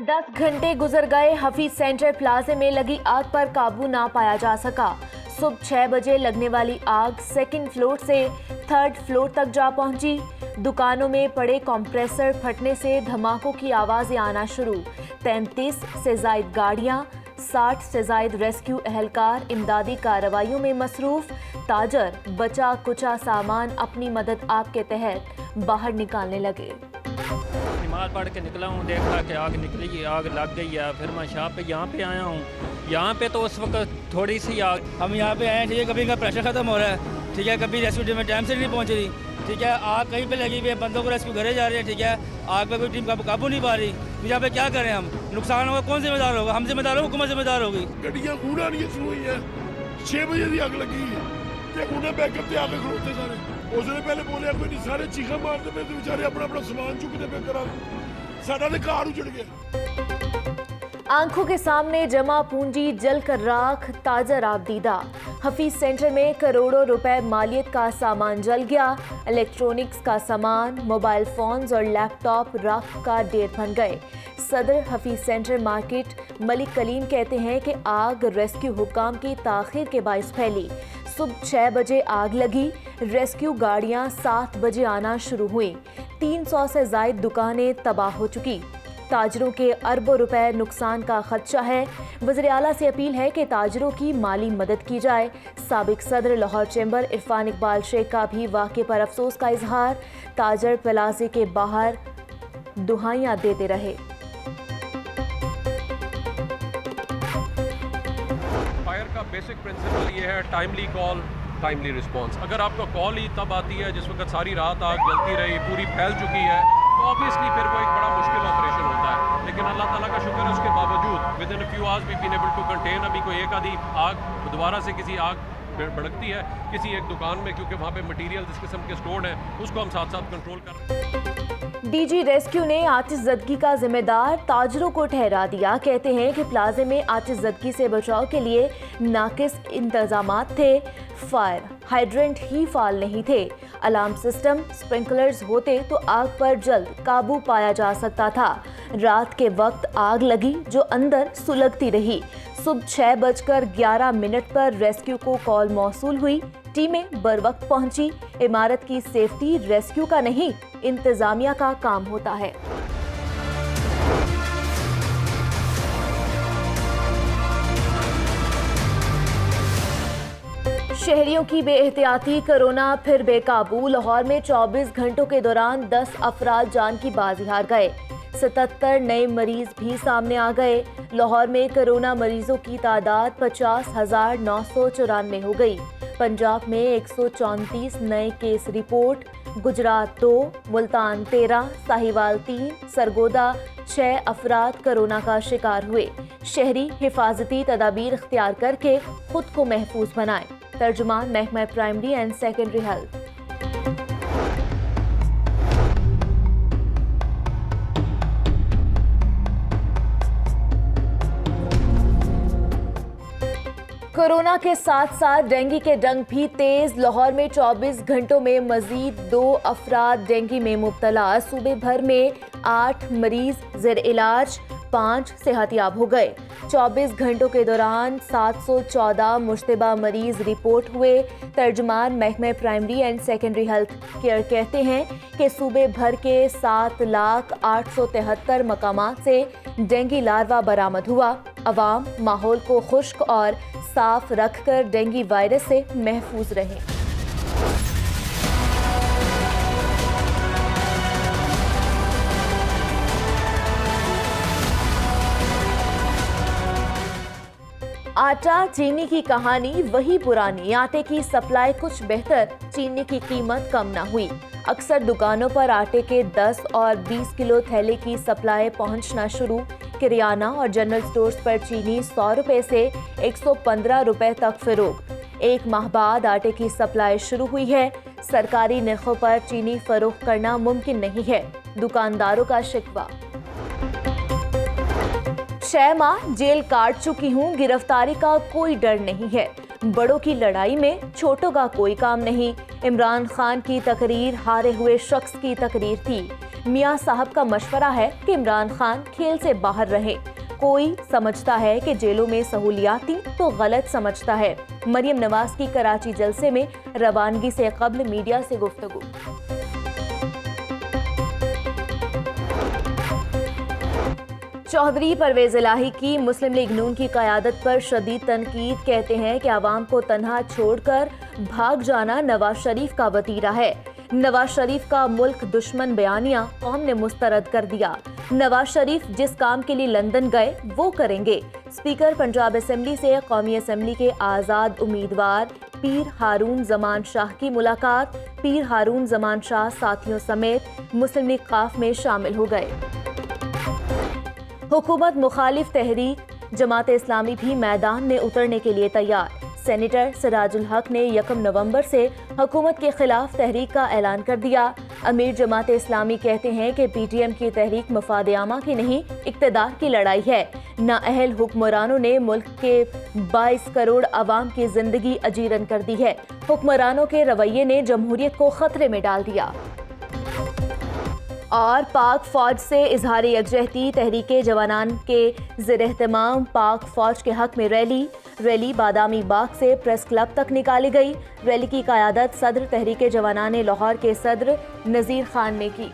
10 घंटे गुजर गए, हफीज सेंटर प्लाजे में लगी आग पर काबू ना पाया जा सका। सुबह 6 बजे लगने वाली आग सेकंड फ्लोर से थर्ड फ्लोर तक जा पहुंची। दुकानों में पड़े कंप्रेसर फटने से धमाकों की आवाजें आना शुरू। 33 से ज्यादा गाड़ियां, 60 से ज्यादा रेस्क्यू एहलकार इमदादी कार्रवाइयों में मसरूफ। ताजर बचा कुचा सामान अपनी मदद आप के तहत बाहर निकालने लगे। नमाज पढ़ के निकला हूँ, देखा कि आग निकली, आग लग गई है। फिर मैं शॉप पे यहाँ पे आया हूँ। यहाँ पे तो उस वक्त थोड़ी सी आग, हम यहाँ पे आए, ठीक है, कभी का प्रेशर ख़त्म हो रहा है, ठीक है, कभी रेस्क्यू टीम में टाइम से नहीं पहुँच रही, ठीक है, आग कहीं पे लगी हुई है, बंदों को रेस्क्यू घरे जा रहे हैं, ठीक है, आग पे कोई टीम काबू नहीं पा रही। यहाँ पे क्या करें हम? नुकसान होगा, कौन जिम्मेदार होगा? हम जिम्मेदार होगा, हुकूमत जिम्मेदार होगी। गड्डियां कूड़ा नहीं शुरू हुई है, 6 बजे की आग लगी है, उन्हें बैकअप पे आके खड़ोते सारे। उसने पहले बोले कोई नहीं, सारे चीखा मारते पे बेचारे अपना अपना सामान चुकते पे करा, साडा तो कार उजड़ गया। आंखों के सामने जमा पूंजी जलकर राख, ताजर आपदीदा। हफीज सेंटर में करोड़ों रुपए मालियत का सामान जल गया। इलेक्ट्रॉनिक्स का सामान, मोबाइल फोन्स और लैपटॉप राख का ढेर बन गए। सदर हफीज सेंटर मार्केट मलिक कलीम कहते हैं कि आग रेस्क्यू हुक्काम की ताखीर के बाइस फैली। सुबह 6 बजे आग लगी, रेस्क्यू गाड़ियां 7 बजे आना शुरू हुई। 300 से ज्यादा दुकानें तबाह हो चुकी। ताजरों के अरबों रुपए नुकसान का खदशा है। वज़ीर आला से अपील है कि ताजरों की माली मदद की जाए। साबिक सदर लाहौर चैम्बर इरफान इकबाल शेख का भी वाक़े पर अफसोस का इजहार। ताजर प्लाजे के बाहर दुहाइयां देते रहे। फायर का बेसिक प्रिंसिपल ये है, टाइमली कॉल, टाइमली रिस्पॉन्स। अगर आपको कॉल ही तब आती है जिस वक्त सारी रात आग जलती रही, पूरी फैल चुकी है, तो ऑब्वियसली फिर वो एक बड़ा मुश्किल ऑपरेशन होता है। लेकिन अल्लाह ताला का शुक्र है, उसके बावजूद within few hours we been able to contain. अभी कोई एक आधी आग दोबारा से किसी आग भड़कती है किसी एक दुकान में, क्योंकि वहाँ पे मटेरियल इस किस्म के स्टोर्ड हैं, उसको हम साथ साथ कंट्रोल कर रहे हैं। डीजी रेस्क्यू ने आतिशज़दगी का जिम्मेदार ताजरों को ठहरा दिया। कहते हैं कि प्लाजे में आतिशज़दगी से बचाव के लिए नाकिस इंतजामात थे। फायर हाइड्रेंट ही फाल नहीं थे। अलार्म सिस्टम, स्प्रिंकलर्स होते तो आग पर जल्द काबू पाया जा सकता था। रात के वक्त आग लगी जो अंदर सुलगती रही। सुबह 6:11 पर रेस्क्यू को कॉल मौसूल हुई। टीमें बर वक्त पहुंची। इमारत की सेफ्टी रेस्क्यू का नहीं, इंतजामिया का काम होता है। शहरियों की बेएहतियाती, कोरोना फिर बेकाबू। लाहौर में 24 घंटों के दौरान 10 अफराद जान की बाजी हार गए। 77 नए मरीज भी सामने आ गए। लाहौर में कोरोना मरीजों की तादाद 50,994 हो गई। पंजाब में 134 नए केस रिपोर्ट। गुजरात 2, मुल्तान 13, साहिवाल 3, सरगोदा 6 अफराद कोरोना का शिकार हुए। शहरी हिफाजती तदाबीर इख्तियार करके खुद को महफूज बनाएं। तर्जुमान महकमा primary and secondary health. Corona के साथ साथ डेंगू के डंक भी तेज। लाहौर में 24 घंटों में मजीद 2 अफराद डेंगू में मुब्तला। सूबे भर में 8 मरीज ज़ेर इलाज, 5 सेहतियाब हो गए। 24 घंटों के दौरान 714 मुश्तबा मरीज रिपोर्ट हुए। तर्जुमान महकमा primary and secondary health care कहते हैं कि सूबे भर के 7,873 मकामात से डेंगू लार्वा बरामद हुआ। अवाम माहौल को खुश्क और साफ रखकर डेंगू वायरस से महफूज रहें। आटा चीनी की कहानी वही पुरानी। आटे की सप्लाई कुछ बेहतर, चीनी की कीमत कम ना हुई। अक्सर दुकानों पर आटे के 10 और 20 किलो थैले की सप्लाई पहुंचना शुरू। किरियाना और जनरल स्टोर्स पर चीनी 100 रुपए से 115 रुपए तक फरोख्त। एक माह बाद आटे की सप्लाई शुरू हुई है। सरकारी नरखों पर चीनी फरोख्त करना मुमकिन नहीं है, दुकानदारों का शिकवा। 6 माह जेल काट चुकी हूँ, गिरफ्तारी का कोई डर नहीं है। बड़ों की लड़ाई में छोटों का कोई काम नहीं। इमरान खान की तकरीर हारे हुए शख्स की तकरीर थी। मियां साहब का मशवरा है कि इमरान खान खेल से बाहर रहे। कोई समझता है कि जेलों में सहूलियाती तो गलत समझता है। मरियम नवाज की कराची जलसे में रवानगी से कब्ल मीडिया से गुफ्तगू। चौधरी परवेज इलाही की मुस्लिम लीग नून की क़यादत पर शदीद तनकीद। कहते हैं कि आवाम को तन्हा छोड़कर भाग जाना नवाज शरीफ का वतीरा है। नवाज शरीफ का मुल्क दुश्मन बयानिया कौम ने मुस्तरद कर दिया। नवाज शरीफ जिस काम के लिए लंदन गए वो करेंगे। स्पीकर पंजाब असेंबली से कौमी असेंबली के आज़ाद उम्मीदवार पीर हारून जमान शाह की मुलाकात। पीर हारून जमान शाह साथियों समेत मुस्लिम लीग काफ में शामिल हो गए। हुकूमत मुखालिफ तहरीक जमात इस्लामी भी मैदान में उतरने के लिए तैयार। सेनेटर सिराजुल हक ने 1 नवंबर से हुकूमत के खिलाफ तहरीक का ऐलान कर दिया। अमीर जमात इस्लामी कहते हैं कि पीटीएम की तहरीक मफाद आमा की नहीं, इक़्तिदार की लड़ाई है। नाअहल हुक्मरानों ने मुल्क के 22 करोड़ आवाम की जिंदगी अजीरन कर दी है। हुक्मरानों के रवैये ने जमहूरियत को खतरे में डाल दिया। और पाक फौज से इजहार यकजहती तहरीके जवानान के ज़ेर-ए-एहतमाम पाक फौज के हक में रैली बादामी बाग से प्रेस क्लब तक निकाली गई। रैली की क़यादत सदर तहरीके जवानान लाहौर के सदर नज़ीर खान ने की।